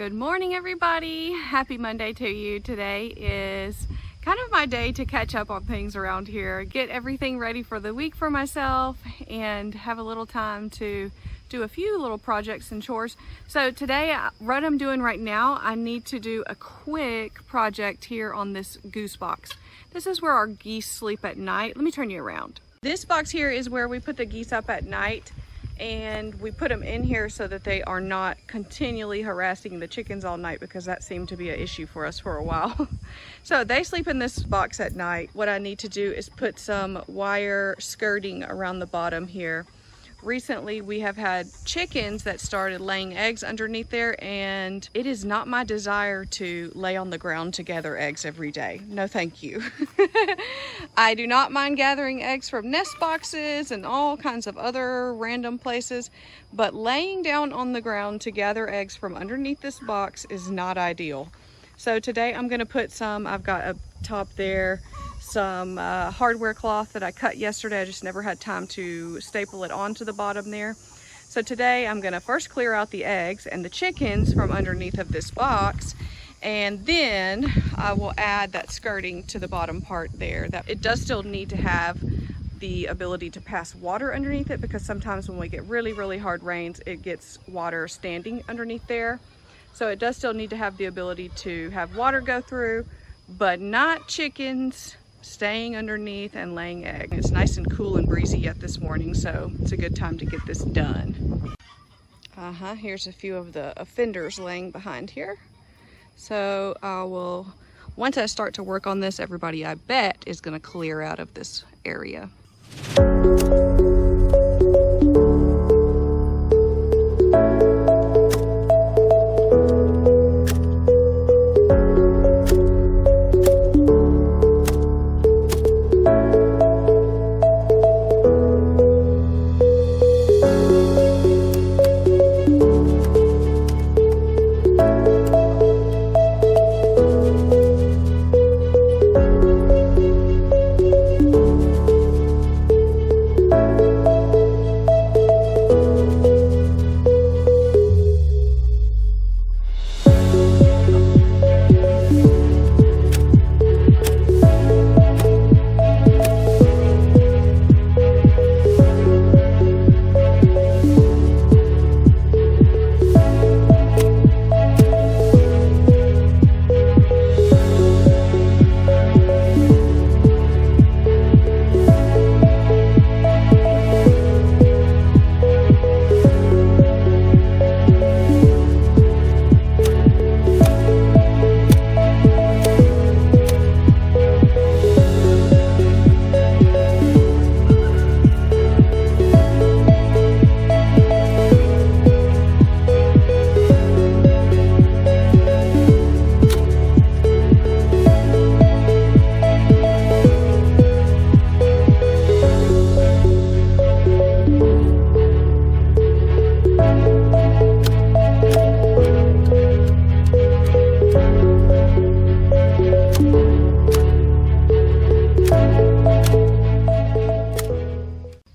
Good morning, everybody. Happy Monday to you. Today is kind of my day to catch up on things around here, get everything ready for the week for myself, and have a little time to do a few little projects and chores. So today, what I'm doing right now, I need to do a quick project here on this goose box. This is where our geese sleep at night. Let me turn you around. This box here is where we put the geese up at night, and we put them in here so that they are not continually harassing the chickens all night, because that seemed to be an issue for us for a while. So they sleep in this box at night. What I need to do is put some wire skirting around the bottom here. Recently we have had chickens that started laying eggs underneath there, and it is not my desire to lay on the ground to gather eggs every day. No thank you. I do not mind gathering eggs from nest boxes and all kinds of other random places, but laying down on the ground to gather eggs from underneath this box is not ideal. So today I'm going to put some, I've got up top there, some hardware cloth that I cut yesterday. I just never had time to staple it onto the bottom there. So today I'm gonna first clear out the eggs and the chickens from underneath of this box, and then I will add that skirting to the bottom part there. That it does still need to have the ability to pass water underneath it, because sometimes when we get really hard rains, it gets water standing underneath there. So it does still need to have the ability to have water go through, but not chickens staying underneath and laying eggs. It's nice and cool and breezy yet this morning, so it's a good time to get this done. Here's a few of the offenders laying behind here. So I will, once I start to work on this, everybody I bet is gonna clear out of this area.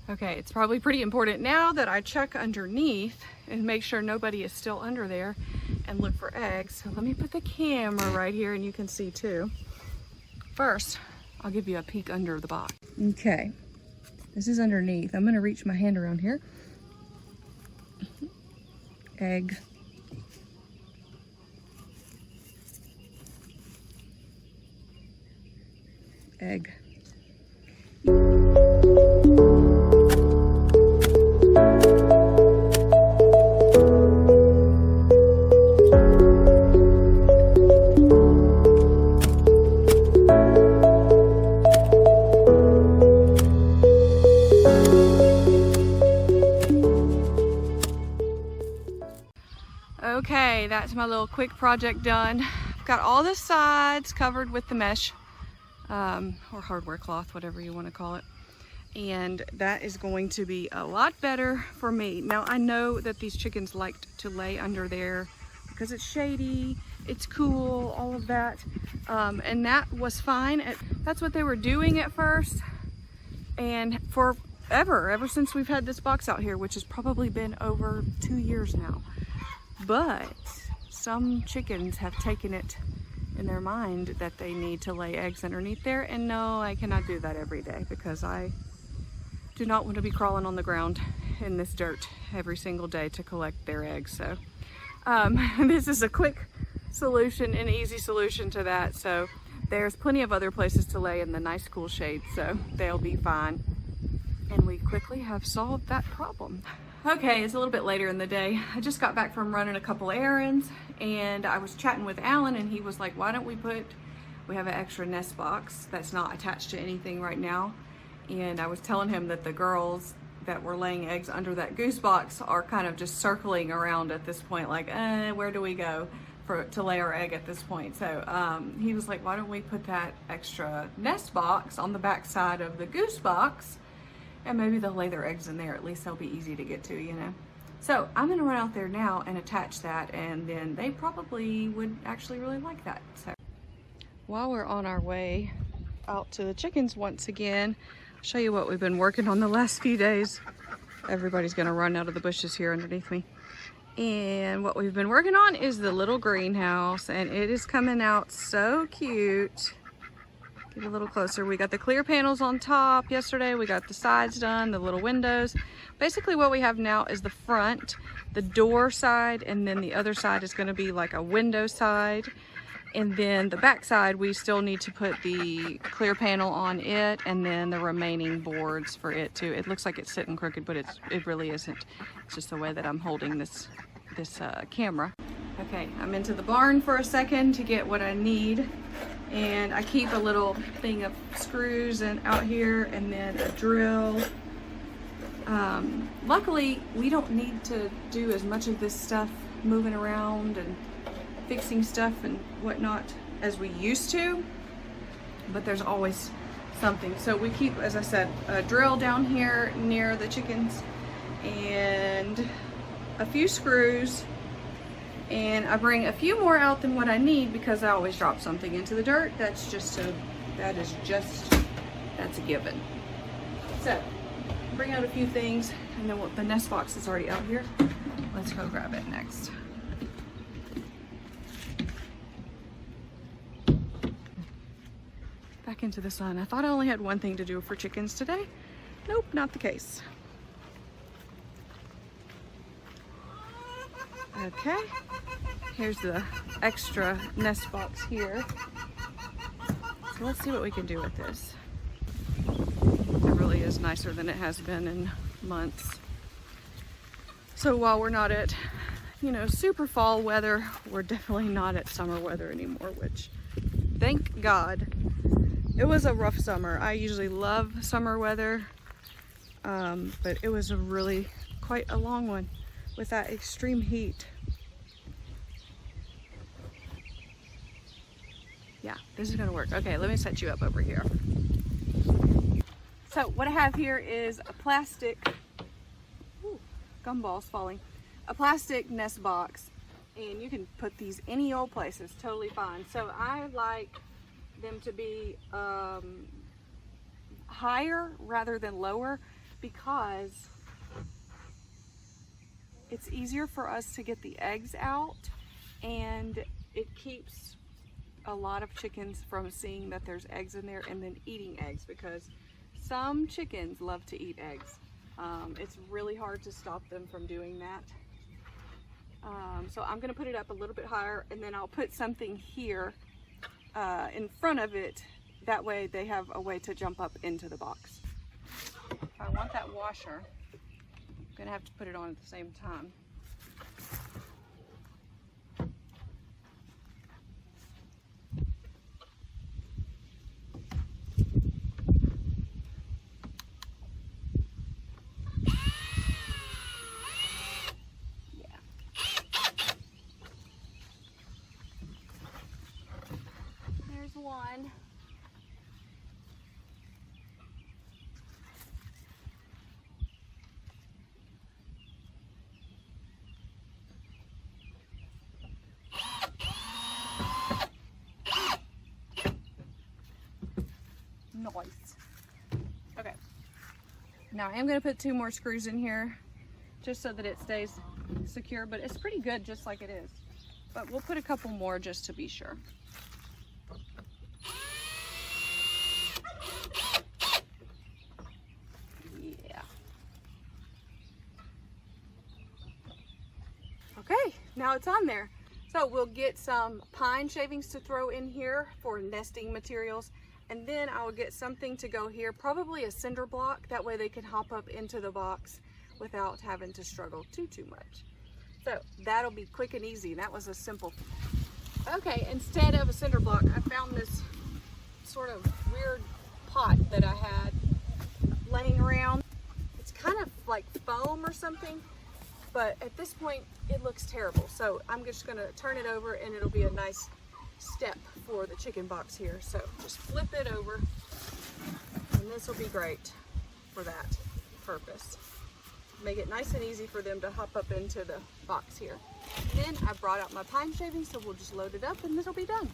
Okay, it's probably pretty important now that I check underneath and make sure nobody is still under there and look for eggs. So let me put the camera right here and you can see too. First, I'll give you a peek under the box. Okay, this is underneath. I'm gonna reach my hand around here. Egg. Egg. Okay, that's my little quick project done. I've got all the sides covered with the mesh, or hardware cloth, whatever you want to call it. And that is going to be a lot better for me. Now I know that these chickens liked to lay under there because it's shady, it's cool, all of that. And that was fine. That's what they were doing at first. And ever since we've had this box out here, which has probably been over 2 years now. But some chickens have taken it in their mind that they need to lay eggs underneath there, and no, I cannot do that every day because I do not want to be crawling on the ground in this dirt every single day to collect their eggs. So this is a quick solution, an easy solution to that. So there's plenty of other places to lay in the nice cool shade, so they'll be fine. And we quickly have solved that problem. Okay, it's a little bit later in the day. I just got back from running a couple errands, and I was chatting with Alan, and he was like, why don't we have an extra nest box that's not attached to anything right now. And I was telling him that the girls that were laying eggs under that goose box are kind of just circling around at this point, like, where do we go to lay our egg at this point? So he was like, why don't we put that extra nest box on the back side of the goose box, and maybe they'll lay their eggs in there. At least they'll be easy to get to, you know. So I'm gonna run out there now and attach that, and then they probably would actually really like that. So while we're on our way out to the chickens once again, I'll show you what we've been working on the last few days. Everybody's gonna run out of the bushes here underneath me. And what we've been working on is the little greenhouse, and it is coming out so cute. Get a little closer. We got the clear panels on top yesterday. We got the sides done, the little windows. Basically what we have now is the front, the door side, and then the other side is going to be like a window side. And then the back side, we still need to put the clear panel on it, and then the remaining boards for it too. It looks like it's sitting crooked, but it really isn't. It's just the way that I'm holding this camera. Okay, I'm into the barn for a second to get what I need. And I keep a little thing of screws out here, and then a drill. Luckily, we don't need to do as much of this stuff moving around and fixing stuff and whatnot as we used to, but there's always something. So we keep, as I said, a drill down here near the chickens and a few screws. And I bring a few more out than what I need because I always drop something into the dirt. That's a given. So bring out a few things, and then the nest box is already out here. Let's go grab it next. Back into the sun. I thought I only had one thing to do for chickens today. Nope, not the case. Okay, here's the extra nest box here. So let's see what we can do with this. It really is nicer than it has been in months. So while we're not at, you know, super fall weather, we're definitely not at summer weather anymore, which, thank God. It was a rough summer. I usually love summer weather, but it was really quite a long one with that extreme heat. Yeah, this is gonna work. Okay, let me set you up over here. So what I have here is a plastic, gumballs falling, a plastic nest box, and you can put these any old place, it's totally fine. So I like them to be higher rather than lower because it's easier for us to get the eggs out, and it keeps a lot of chickens from seeing that there's eggs in there and then eating eggs, because some chickens love to eat eggs. It's really hard to stop them from doing that. So I'm gonna put it up a little bit higher, and then I'll put something here in front of it. That way they have a way to jump up into the box. If I want that washer, I'm gonna have to put it on at the same time. One. Nice. Okay. Now I am going to put 2 more screws in here just so that it stays secure, but it's pretty good just like it is. but we'll put a couple more just to be sure. Yeah. Okay, now it's on there. So we'll get some pine shavings to throw in here for nesting materials, and then I will get something to go here, probably a cinder block. That way they can hop up into the box without having to struggle too much. So that'll be quick and easy. That was a simple. Okay, instead of a cinder block, I found this sort of weird pot that I had laying around. It's kind of like foam or something, but at this point it looks terrible. So I'm just gonna turn it over and it'll be a nice step for the chicken box here. So just flip it over and this will be great for that purpose. Make it nice and easy for them to hop up into the box here. Then I brought out my pine shavings, so we'll just load it up and this will be done.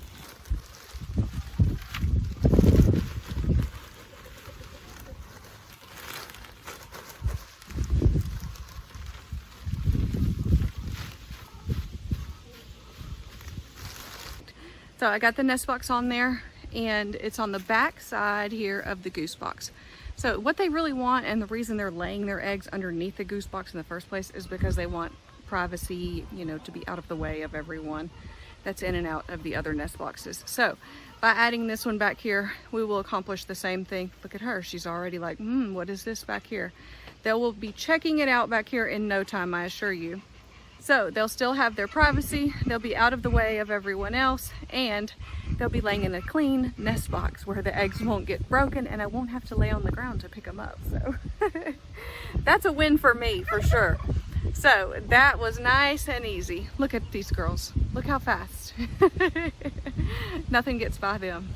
So I got the nest box on there, and it's on the back side here of the goose box. So what they really want, and the reason they're laying their eggs underneath the goose box in the first place, is because they want privacy, you know, to be out of the way of everyone that's in and out of the other nest boxes. So by adding this one back here, we will accomplish the same thing. Look at her, she's already like, what is this back here? They will be checking it out back here in no time, I assure you. So they'll still have their privacy, they'll be out of the way of everyone else, and they'll be laying in a clean nest box where the eggs won't get broken and I won't have to lay on the ground to pick them up. So that's a win for me, for sure. So that was nice and easy. Look at these girls, look how fast. Nothing gets by them.